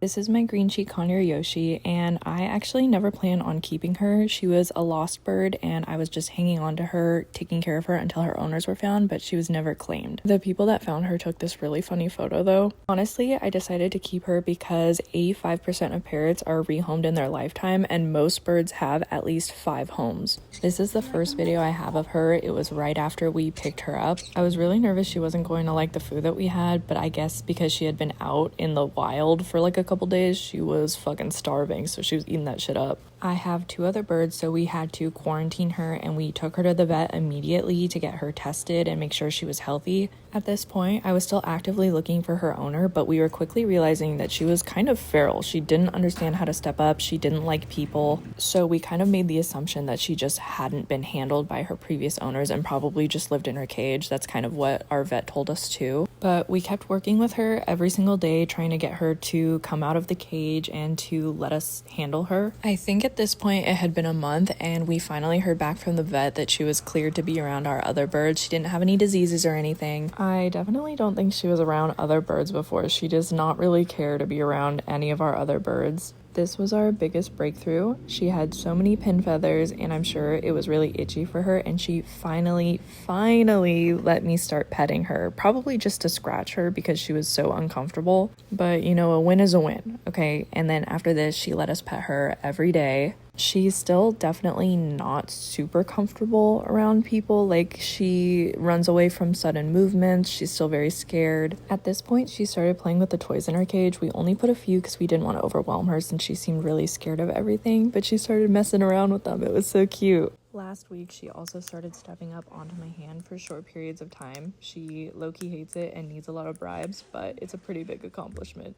This is my green cheek conure Yoshi, and I actually never plan on keeping her. She was a lost bird, and I was just hanging on to her, taking care of her until her owners were found, but she was never claimed. The people that found her took this really funny photo though. Honestly, I decided to keep her because 85% of parrots are rehomed in their lifetime, and most birds have at least 5 homes. This is the first video I have of her. It was right after we picked her up. I was really nervous she wasn't going to like the food that we had, but I guess because she had been out in the wild for like a couple days, she was fucking starving, so she was eating that shit up. I have 2 other birds, so we had to quarantine her, and we took her to the vet immediately to get her tested and make sure she was healthy. At this point, I was still actively looking for her owner, but we were quickly realizing that she was kind of feral. She didn't understand how to step up, she didn't like people, so we kind of made the assumption that she just hadn't been handled by her previous owners and probably just lived in her cage. That's kind of what our vet told us too. But we kept working with her every single day, trying to get her to come out of the cage and to let us handle her. I think at this point it had been a month, and we finally heard back from the vet that she was cleared to be around our other birds. She didn't have any diseases or anything. I definitely don't think she was around other birds before. She does not really care to be around any of our other birds. This was our biggest breakthrough. She had so many pin feathers, and I'm sure it was really itchy for her, and she finally let me start petting her, probably just to scratch her because she was so uncomfortable. But you know, a win is a win, okay? And then after this, she let us pet her every day. She's still definitely not super comfortable around people. Like, she runs away from sudden movements. She's still very scared. At this point, she started playing with the toys in her cage. We only put a few because we didn't want to overwhelm her since she seemed really scared of everything, but she started messing around with them. It was so cute. Last week, she also started stepping up onto my hand for short periods of time. She low-key hates it and needs a lot of bribes, but it's a pretty big accomplishment.